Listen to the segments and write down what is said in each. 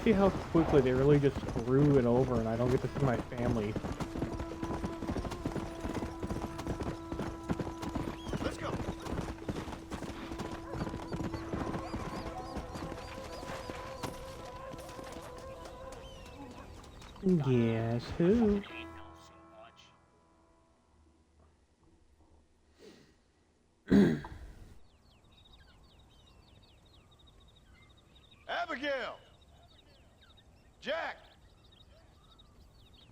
see how quickly they really just screw it over and I don't get to see my family. Let's go. Guess who? Abigail! Jack!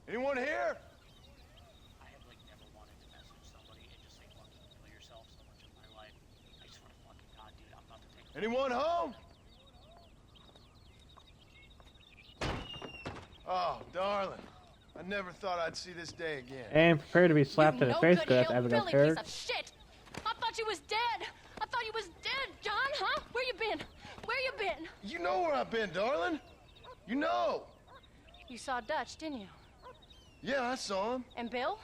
Anyone here? I have like never wanted to message somebody and just say fucking kill yourself so much in my life. I swear to fucking God, dude, I'm about to take Anyone home? Oh, darling. I never thought I'd see this day again. And prepare to be slapped You in the no face good because that's Abigail's hillbilly piece character. of shit! I thought you was dead! I thought you was dead, John, huh? Where you been? Where you been? You know where I've been, darling. You know. You saw Dutch, didn't you? Yeah, I saw him. And Bill?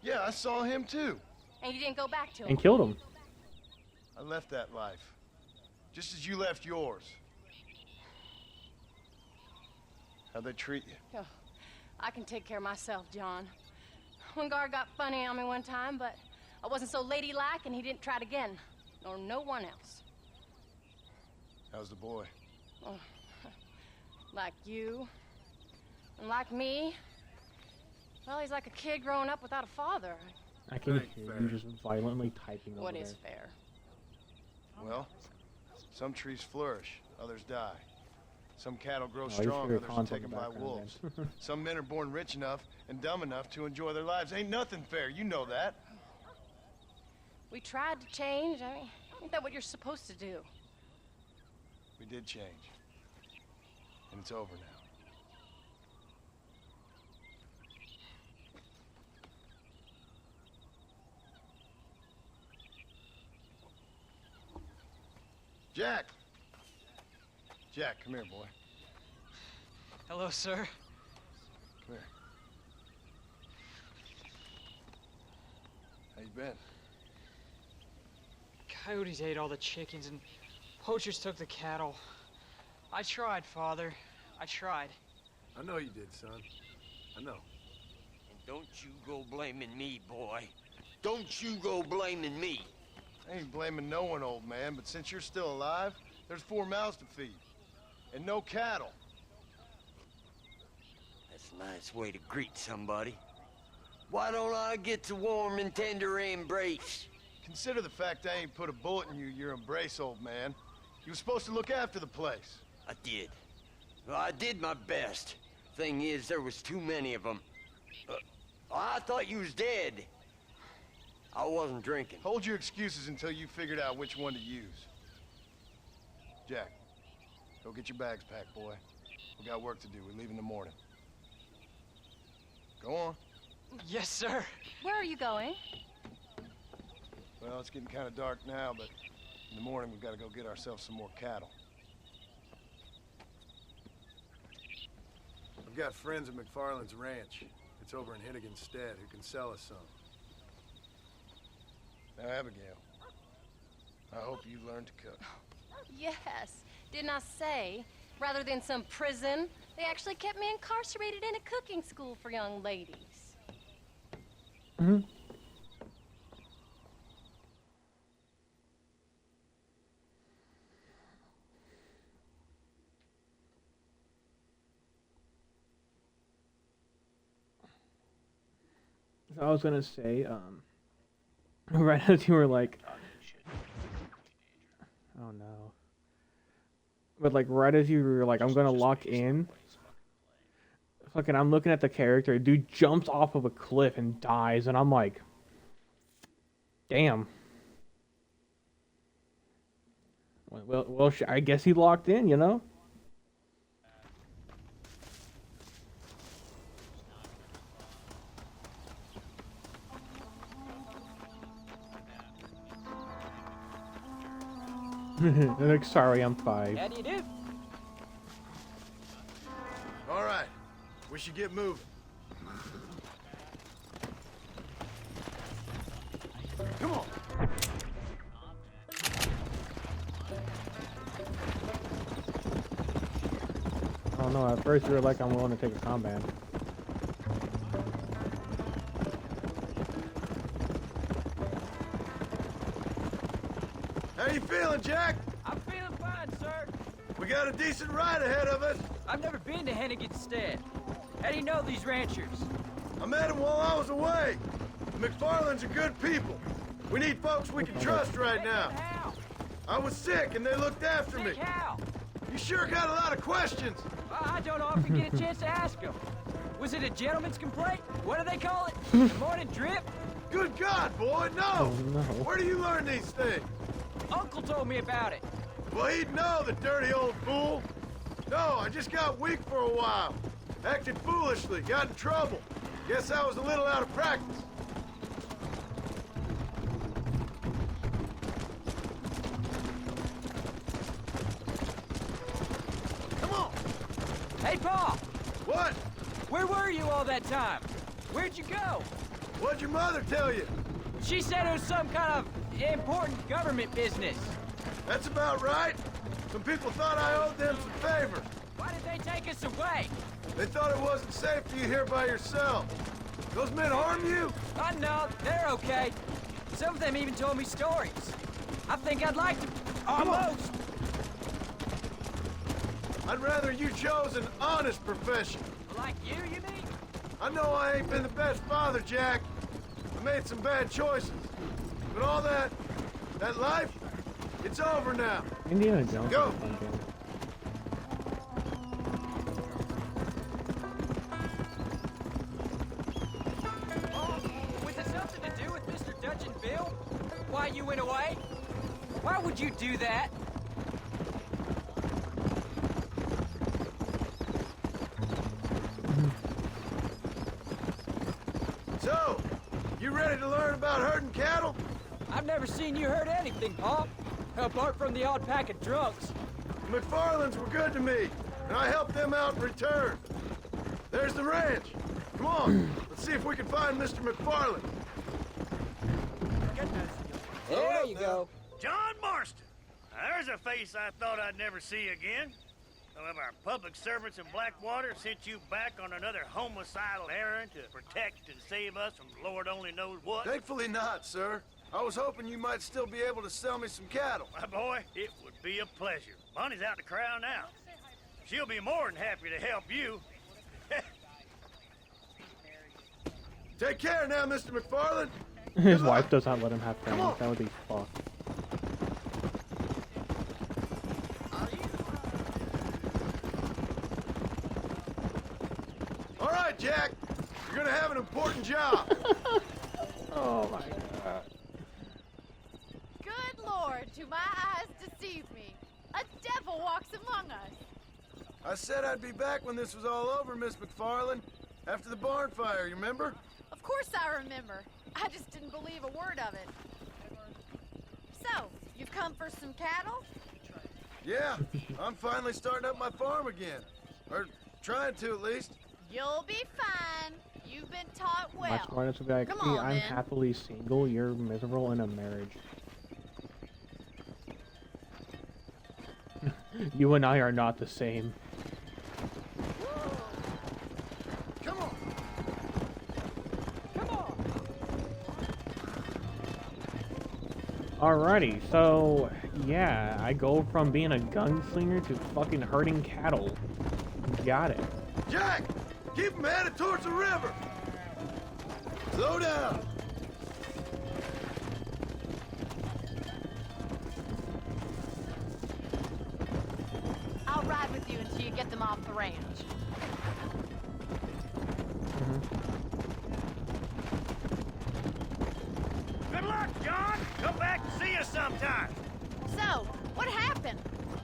Yeah, I saw him too. And you didn't go back to him? And killed him. I left that life. Just as you left yours. How'd they treat you? Oh, I can take care of myself, John. One guard got funny on me one time, but I wasn't so ladylike and he didn't try it again. Nor no one else. How's the boy? Oh, like you. And like me. Well, he's like a kid growing up without a father. I can hear you just violently typing over What there. is fair? Well, some trees flourish, others die. Some cattle grow Oh, you strong, hear others are console taken in the by background wolves. again. Some men are born rich enough and dumb enough to enjoy their lives. Ain't nothing fair, you know that. We tried to change. I mean, ain't that what you're supposed to do? We did change. And it's over now. Jack! Jack, come here, boy. Hello, sir. Come here. How you been? Coyotes ate all the chickens and poachers took the cattle. I tried, Father. I tried. I know you did, son. I know. And don't you go blaming me, boy. Don't you go blaming me. I ain't blaming no one, old man, but since you're still alive, there's 4 mouths to feed. And no cattle. That's a nice way to greet somebody. Why don't I get the warm and tender embrace? Consider the fact I ain't put a bullet in your embrace, old man. You were supposed to look after the place. I did. Well, I did my best. Thing is, there was too many of them. I thought you was dead. I wasn't drinking. Hold your excuses until you figured out which one to use. Jack, go get your bags packed, boy. We got work to do. We leave in the morning. Go on. Yes, sir. Where are you going? Well, it's getting kind of dark now, but in the morning we've got to go get ourselves some more cattle. I've got friends at McFarland's ranch. It's over in Hennigan's stead who can sell us some. Now, Abigail, I hope you learn to cook. Yes. Didn't I say, rather than some prison, they actually kept me incarcerated in a cooking school for young ladies. Mm-hmm. So I was gonna say, right as you were like, oh no, but like right as you were like, I'm gonna lock in. Fucking, I'm looking at the character. Dude jumps off of a cliff and dies, and I'm like, damn. Well, I guess he locked in, you know. Like, sorry, I'm 5. How do you do? All right, we should get moving. Come on. Oh know. At first you were like, I'm willing to take a combat. How you feeling, Jack? I'm feeling fine, sir. We got a decent ride ahead of us. I've never been to Hennigan's Stead. How do you know these ranchers? I met them while I was away. The McFarlands are good people. We need folks we can trust right now. How? I was sick and they looked after me. Sick how? You sure got a lot of questions. I don't often get a chance to ask them. Was it a gentleman's complaint? What do they call it? The morning drip? Good God, boy, no! Oh, no. Where do you learn these things? Uncle told me about it. Well, he'd know, the dirty old fool. No, I just got weak for a while. Acted foolishly, got in trouble. Guess I was a little out of practice. Come on! Hey, Pa! What? Where were you all that time? Where'd you go? What'd your mother tell you? She said it was some kind of important government business. That's about right. Some people thought I owed them some favor. Why did they take us away? They thought it wasn't safe for you here by yourself. Those men harm you? No, they're okay. Some of them even told me stories. I think I'd like to... Almost! I'd rather you chose an honest profession. Like you mean? I know I ain't been the best father, Jack. I made some bad choices. But all that life, it's over now. Indiana Jones. Go. is a fun game. Was it something to do with Mr. Dutch and Bill? Why you went away? Why would you do that? So, you ready to learn about herding cattle? I've never seen you hurt anything, Pa. Apart from the odd pack of drunks. The McFarlands were good to me, and I helped them out in return. There's the ranch. Come on, let's see if we can find Mr. McFarland. There you go. John Marston. Now, there's a face I thought I'd never see again. Some of our public servants in Blackwater sent you back on another homicidal errand to protect and save us from Lord only knows what. Thankfully not, sir. I was hoping you might still be able to sell me some cattle. My boy, it would be a pleasure. Bonnie's out to corral now. She'll be more than happy to help you. Take care now, Mr. McFarland. His Good wife luck. does not let him have Come friends. on. That would be fucked. All right, Jack. You're gonna have an important job. Oh my god. Good Lord, do my eyes deceive me? A devil walks among us. I said I'd be back when this was all over, Miss McFarland. After the barn fire, you remember? Of course I remember. I just didn't believe a word of it. So, you've come for some cattle? Yeah, I'm finally starting up my farm again. Or trying to, at least. You'll be fine. You've been taught My well. smartest would be like, Come see, on, I'm then. happily single, you're miserable in a marriage. You and I are not the same. Come on. Come on. Alrighty, so yeah, I go from being a gunslinger to fucking herding cattle. Got it. Jack, keep them headed towards the river. Slow down. I'll ride with you until you get them off the ranch. Good luck, John. Come back and see us sometime. So, what happened?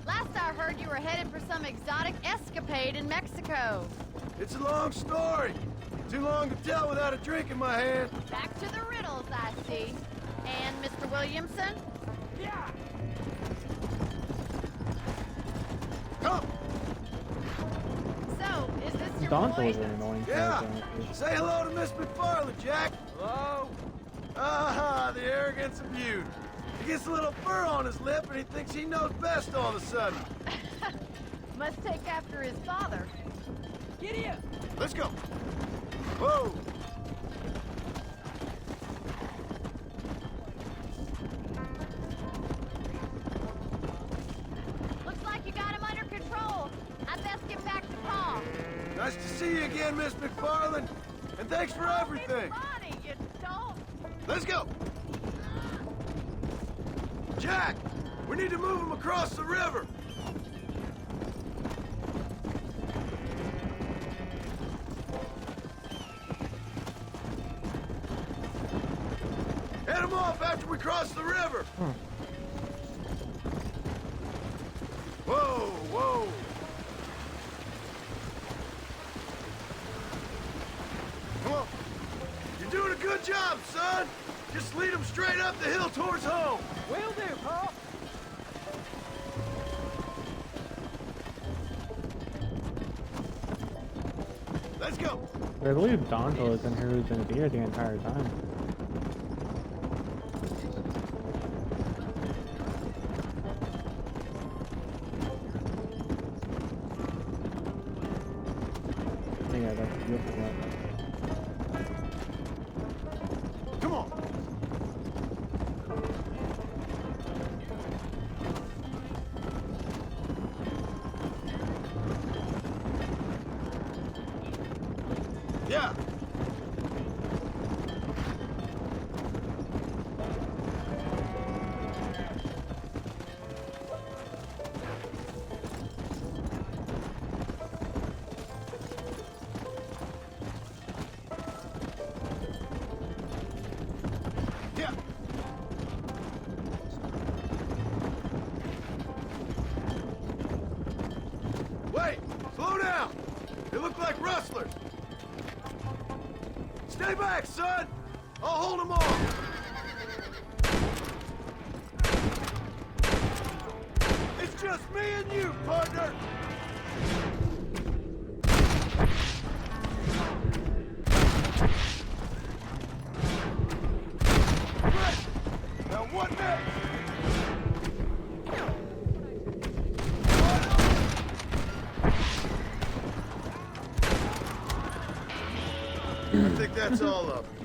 Last I heard you were headed for some exotic escapade in Mexico. It's a long story. Too long to tell without a drink in my hand. Back to the riddles, I see. And Mr. Williamson? Yeah. Come. So, is this your Don's boy? always an annoying Yeah. character. honestly. Say hello to Miss McFarland, Jack. Hello? Ah, the arrogance of youth. He gets a little fur on his lip and he thinks he knows best all of a sudden. Must take after his father. Giddy up! Let's go. Whoa. Looks like you got him under control. I'd best get back to Pa. Nice to see you again, Miss McFarland. And thanks for everything. Funny, you don't. Let's go. Jack, we need to move him across the river. Head him off after we cross the river. Whoa, whoa. Come on. You're doing a good job, son. Just lead him straight up the hill towards home. Will do, Pa. Let's go. I believe Donto is in here who's going to be here the entire time. Yeah, that's beautiful. Come on. Yeah. Yeah. Wait! Slow down! They look like rustlers! Stay back, son! I'll hold them off! It's just me and you, partner! Great! Now what next? I think that's all of them.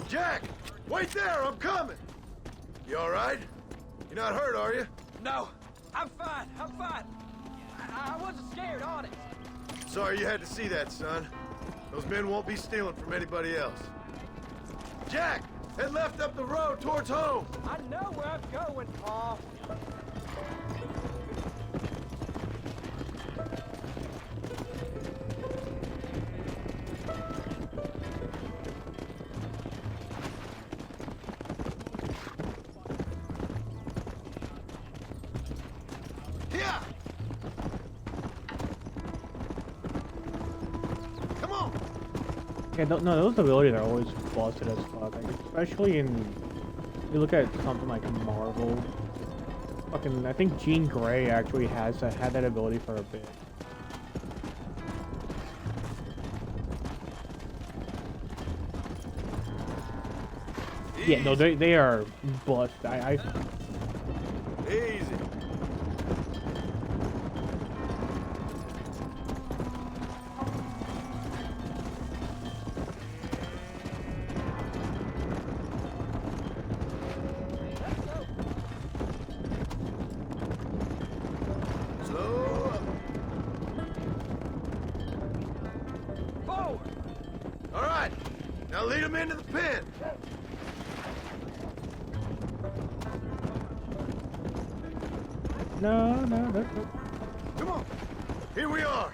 Jack! Wait there, I'm coming! You alright? You're not hurt, are you? No, I'm fine. I'm fine. I wasn't scared, honest. Sorry you had to see that, son. Those men won't be stealing from anybody else. Jack! Head left up the road towards home! I know where I'm going, Pa. Here! Come on! Yeah, no, those abilities are always busted as fuck. Like, especially in, you look at something like Marvel. Fucking, I think Jean Grey actually had that ability for a bit. Yeah, no, they are bust. Easy. Slow up. Forward. All right, now lead him into the pen. No, that's Come on. Here we are.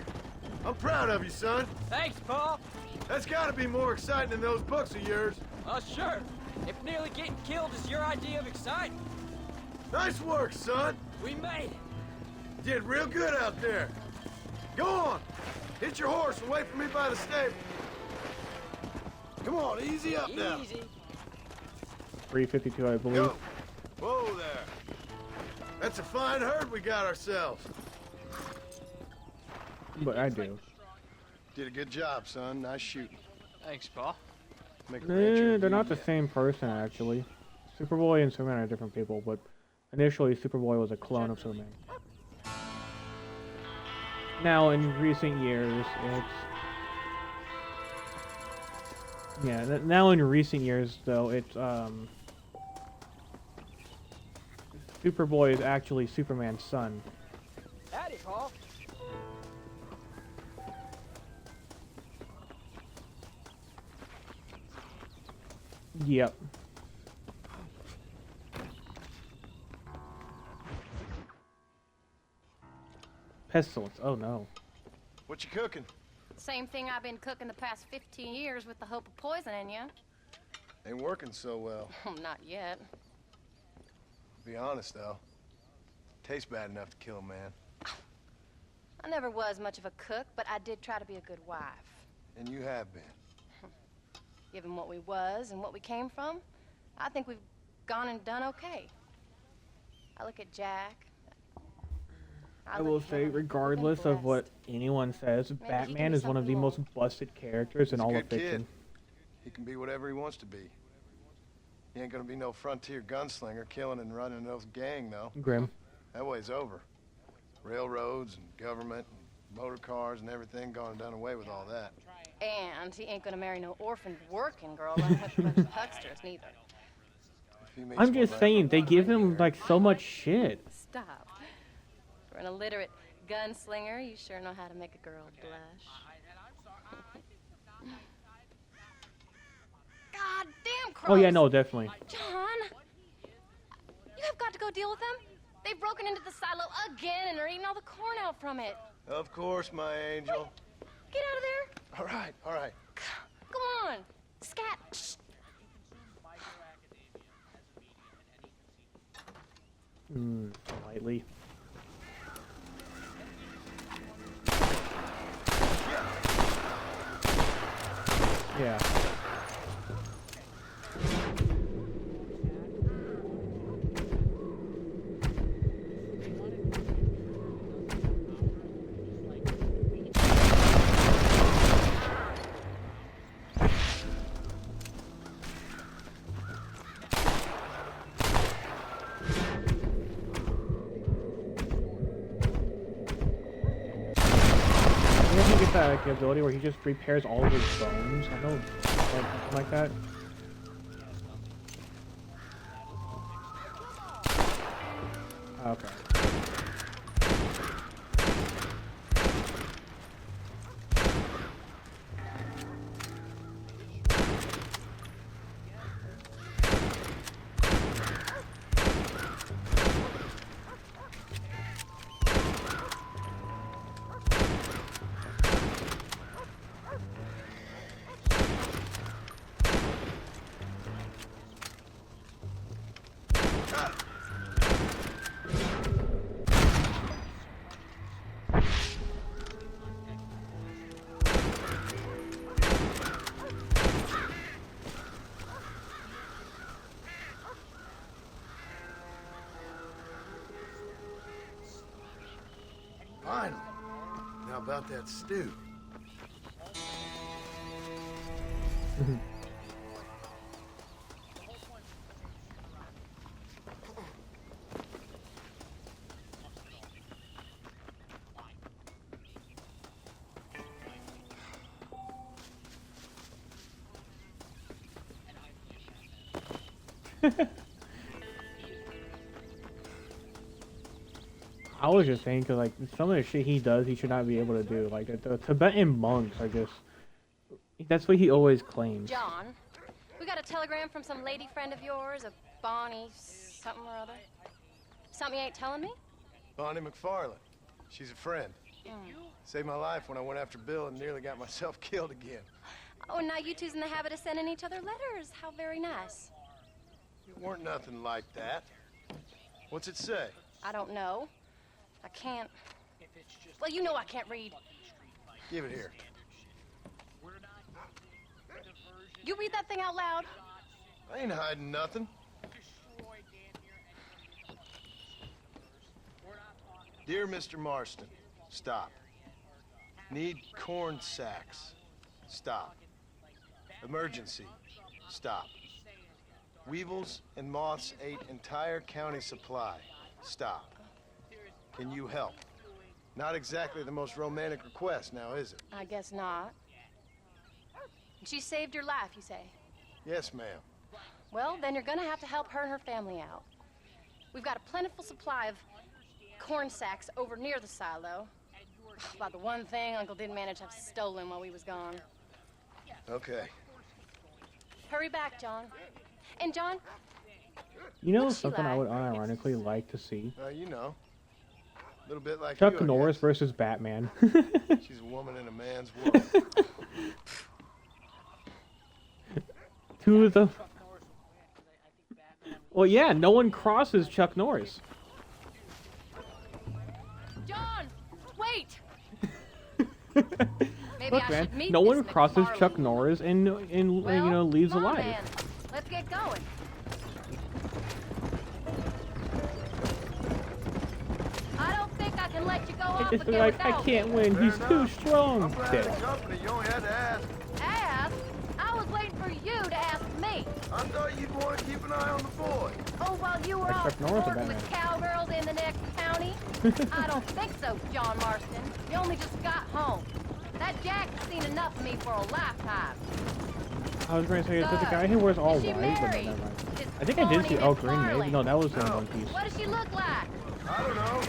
I'm proud of you, son. Thanks, Pa. That's got to be more exciting than those books of yours. Sure. If nearly getting killed is your idea of exciting, Nice work, son. we made it. Did real good out there. Go on. Hit your horse and wait for me by the stable. Come on, easy up now. Easy. 352, I believe. Go. Whoa there. That's a fine herd we got ourselves. But I do. Did a good job, son. Nice shooting. Thanks, Pa. Make a rancher of They're you not the yet. same person, actually. Superboy and Superman are different people, but initially Superboy was a clone of Superman. Now in recent years, now in recent years though, it's Superboy is actually Superman's son. Howdy, Paul. Yep. Pestilence. Oh no. What you cooking? Same thing I've been cooking the past 15 years with the hope of poisoning you. Ain't working so well. Not yet. Be honest, though. Tastes bad enough to kill a man. I never was much of a cook, but I did try to be a good wife. And you have been. Given what we was and what we came from, I think we've gone and done okay. I look at Jack. I will say, regardless of what anyone says, Batman is one of the most busted characters in He's a all of good fiction. kid. He can be whatever he wants to be. He ain't gonna be no frontier gunslinger killing and running those gang, though. Grim. That way's over. Railroads and government and motor cars and everything gone and done away with all that. And he ain't gonna marry no orphaned working girl running with a bunch of hucksters, neither. If he meets I'm one just like saying, they her, give him like so much shit. Stop. For an illiterate gunslinger, you sure know how to make a girl blush. God damn, Crows! Oh yeah, no, definitely. John! You have got to go deal with them. They've broken into the silo again and are eating all the corn out from it. Of course, my angel. Get out of there. All right, all right. Go on. Scat. Shh. Slightly. Yeah. He gets that like, ability where he just repairs all of his bones. I know, something like that. Okay. Finally. Now about that stew. I was just saying, cause like some of the shit he does, he should not be able to do. Like the Tibetan monks are just. That's what he always claims. John, we got a telegram from some lady friend of yours, a Bonnie something or other. Something you ain't telling me? Bonnie McFarlane. She's a friend. Saved my life when I went after Bill and nearly got myself killed again. Oh, and now you two's in the habit of sending each other letters. How very nice. It weren't nothing like that. What's it say? I don't know. I can't. Well, you know I can't read. Give it here. You read that thing out loud. I ain't hiding nothing. Dear Mr. Marston, stop. Need corn sacks. Stop. Emergency. Stop. Weevils and moths ate entire county supply. Stop. Can you help? Not exactly the most romantic request, now is it? I guess not. She saved your life, you say? Yes, ma'am. Well, then you're gonna have to help her and her family out. We've got a plentiful supply of corn sacks over near the silo. About the one thing Uncle didn't manage to have stolen while we was gone. Okay. Hurry back, John. And John, You know What's she something I would like? unironically like to see? You know. A little bit like Chuck you, I Norris guess. versus Batman. She's a woman in a man's world. Two of the. Well, yeah, no one crosses Chuck Norris. John, wait! Maybe Look, I man, should meet no Miss one crosses McFarlane. Chuck Norris and Well, you know leaves come on, alive. then. Let's get going. I don't think I can let you go off It's again like I without can't me. win. Fair He's too enough. strong. I'm glad Dead. of the company. You only had to ask. Ask? I was waiting for you to ask me. I thought you'd want to keep an eye on the boy. Oh, while you were Like off Chuck Norris or sporting with Batman? cowgirls in the next county? I don't think so, John Marston. You only just got home. That Jack has seen enough of me for a lifetime. I was going to say, is it the So, guy who wears all is she white? But no, married? never mind. Is I think I did see. Bonnie Oh, Green Maiden. McFarlane? No, that was in No. One Piece. What does she look like? I don't know.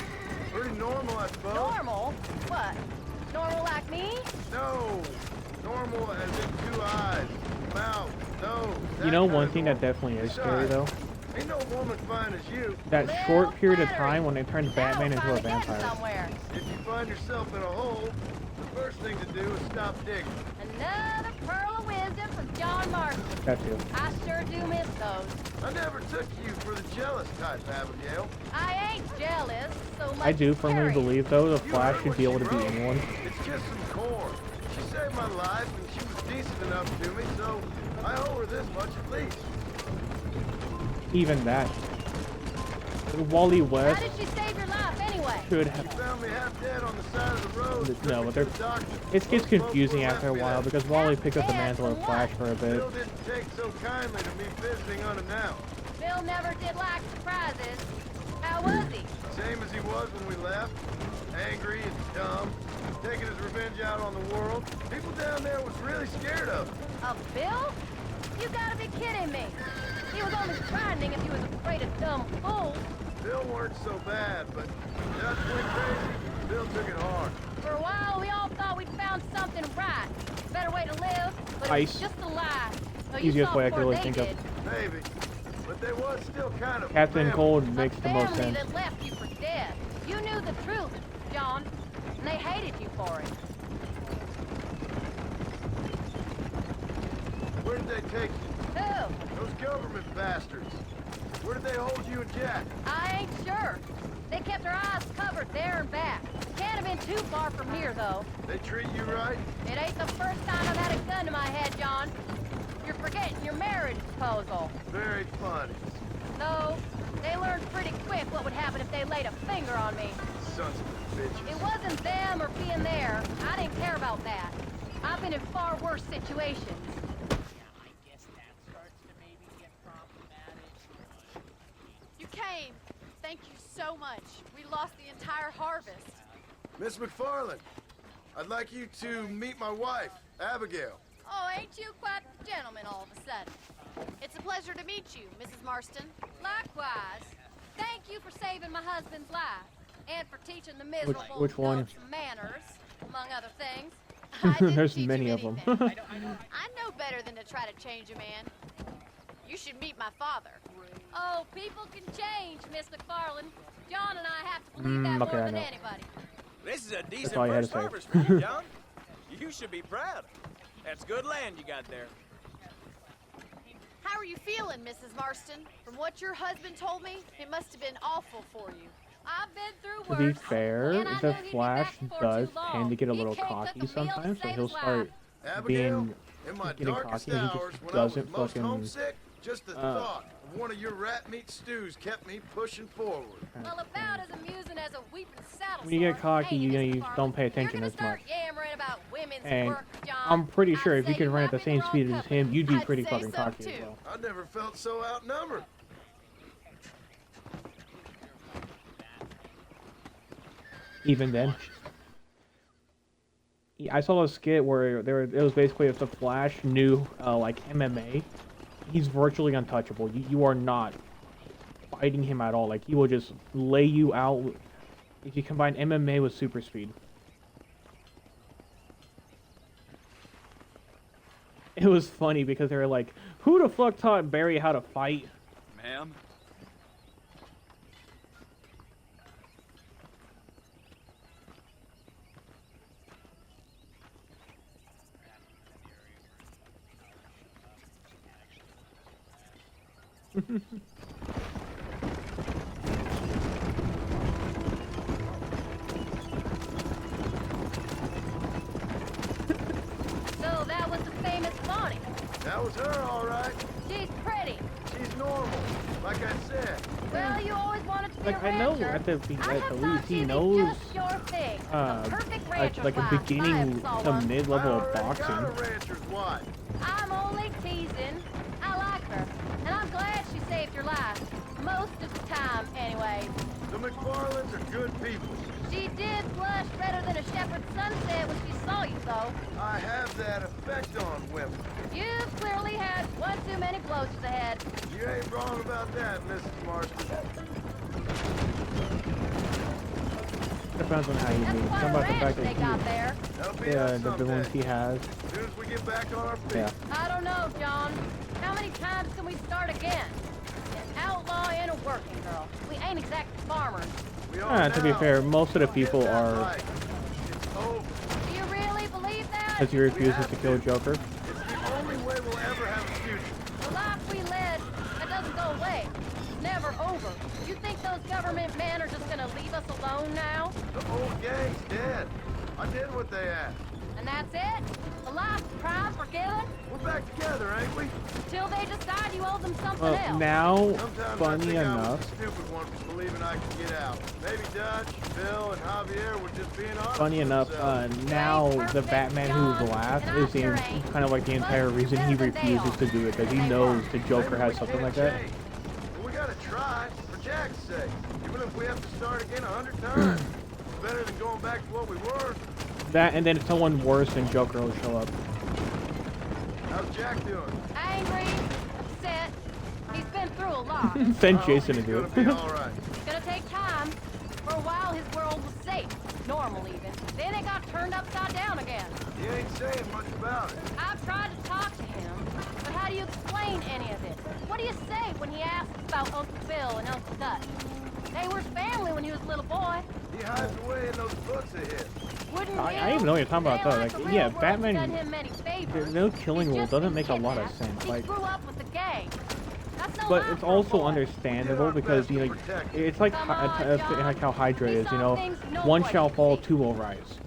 Pretty normal, I suppose. Normal? What? Normal like me? No. Normal as in 2 eyes, mouth, nose. You know, kind one of thing that normal. definitely is scary though. Ain't no woman fine as you. That Little short period of flattery. time when they turned Batman Now into a finally getting vampire. somewhere. If you find yourself in a hole, the first thing to do is stop digging. Another pearl of wisdom from John Marston. That too. I sure do miss those. I never took you for the jealous type, Abigail. I ain't jealous so much I do as firmly curious. believe though the You Flash heard should what be able she to beat wrote. anyone. It's just some corn. She saved my life and she was decent enough to me, so I owe her this much at least. Even that. Wally How West did she save your life anyway? should She have. found me half dead on the side of the road. took No, me but to they're. the doctor. It gets Both confusing folks after a left me while there. because Wally picked up the Half mantle of dead Flash from for a bit. Bill didn't take so kindly to me visiting unannounced. Bill never did like surprises. How was he? Same as he was when we left. Angry and dumb. Taking his revenge out on the world. People down there was really scared of him. Of Bill? You gotta be kidding me. He was only frightening if he was afraid of dumb fools. Bill weren't so bad, but when Dutch went crazy, Bill took it hard. For a while, we all thought we'd found something right. Better way to live, but it Ice. was just a lie. So you Easiest saw way I could before really they think of. did. Maybe. But they was still kind of Captain family. Cold A makes the most family sense. that left you for dead. You knew the truth, John, and they hated you for it. Where did they take you? Who? Those government bastards. Where did they hold you and Jack? I ain't sure. They kept their eyes covered there and back. Can't have been too far from here, though. They treat you right? It ain't the first time I've had a gun to my head, John. You're forgetting your marriage proposal. Very funny. No, they learned pretty quick what would happen if they laid a finger on me. Sons of bitches. It wasn't them or being there. I didn't care about that. I've been in far worse situations. I guess that starts to maybe get problematic. You came. Thank you so much. We lost the entire harvest. Miss McFarland, I'd like you to meet my wife, Abigail. Oh, ain't you quite the gentleman all of a sudden? It's a pleasure to meet you, Mrs. Marston. Likewise. Thank you for saving my husband's life. And for teaching the miserable which one? adults manners, among other things. I didn't There's teach him many of them. anything. I know better than to try to change a man. You should meet my father. Oh, people can change, Miss McFarland. John and I have to believe that okay, more I than know. anybody. This is a decent all you had to first say. harvest for you, John. You should be proud. That's good land you got there. How are you feeling, Mrs. Marston? From what your husband told me, it must have been awful for you. I've been through To be worse. fair, and I the knew he'd be Flash back before does too long. tend to get a He little came, took cocky a meal to sometimes, so save he'll his start life. Abigail, being in my getting darkest cocky, and he hours just when I was doesn't most fucking, homesick, just the thought of one of your rat meat stews kept me pushing forward. Well, about as amusing as a weeping saddle When you get sore, cocky, ain't it, you know, Mr. you Farley? don't pay You're attention gonna as start much. yammering about women's And work, John. I'm pretty I'd sure if you say could run might at the be same wrong speed as company. him, you'd be I'd pretty say fucking so, cocky as too. well. I never felt so outnumbered. Even then. I saw a skit where it was basically if the Flash knew like MMA, he's virtually untouchable. You are not fighting him at all. Like he will just lay you out if you combine MMA with super speed. It was funny because they were like, "Who the fuck taught Barry how to fight?" Ma'am? So that was the famous Bonnie. That was her, all right. She's pretty. She's normal, like I said. Well, you always wanted to be Like a I know rancher. at the I just least thought he she'd be knows just your thing. A perfect rancher's like a wife, if I beginning ever saw to one. mid-level I of already got boxing. a rancher's wife. I'm only teasing. I like her, and I'm glad she saved your life. Most of the time, anyway. The McFarlands are good people. She did blush redder than a shepherd's sunset when she saw you, though. I have that effect on women. You've clearly had one too many blows to the head. You ain't wrong about that, Mrs. Marston. Depends on how you That's meet. quite Some a about the ranch fact they that got there. That'll be he, us the someday. villains he has. As soon as we get back on our feet. Yeah. I don't know, John. How many times can we start again? An outlaw and a working girl. We ain't exactly farmers. We are To be now. fair, most of the people Get that are right. It's over. Do you really believe that? because he refuses to kill Joker. It's the only way we'll ever have a future. The life we led, that doesn't go away. It's never over. You think those government men are just gonna leave us alone now? The old gang's dead. I did what they asked. And that's it? The life of crime forgiven? We're back together, ain't we? Till they decide you owe them something Well, else. now, Sometimes I funny think I was enough, the stupid one for believing I could get out. Maybe Dutch, Bill, and Javier were just being honest. funny with enough, themselves. now the Batman who's last is kind of like the entire reason he refuses to do it, because he knows the Joker Maybe has we something can't like that. change. But we gotta try, for Jack's sake. Even if we have to start again 100 times. It's better than going back to what we were. That, and then someone worse than Joker will show up. How's Jack doing? Angry, upset. He's been through a lot. Send I hope Jason to he's do gonna be it. all right. It's gonna take time. For a while, his world was safe. Normal, even. Then it got turned upside down again. He ain't saying much about it. I've tried to talk to him, but how do you explain any of it? What do you say when he asks about Uncle Bill and Uncle Dutch? They were family when he was a little boy. He hides away in those books of his. Wouldn't I you? didn't even know what you're talking about, They though. like Like, the real yeah, world's Batman- done him many favors. No killing He's rule just doesn't been make a lot of kidnapped. sense. He Like, grew up with the gang. That's no but life it's for a also boy. understandable because you know it's like Come on, John. like how Hydra We is. You saw know, things no one one shall can fall, see. two will rise.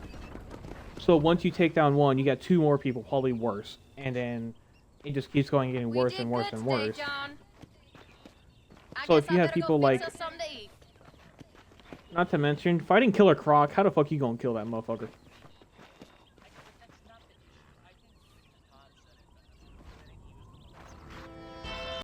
So once you take down one, you got two more people, probably worse, and then it just keeps going, getting worse and worse and worse. So if you have people like, not to mention, fighting Killer Croc, how the fuck you gonna kill that motherfucker?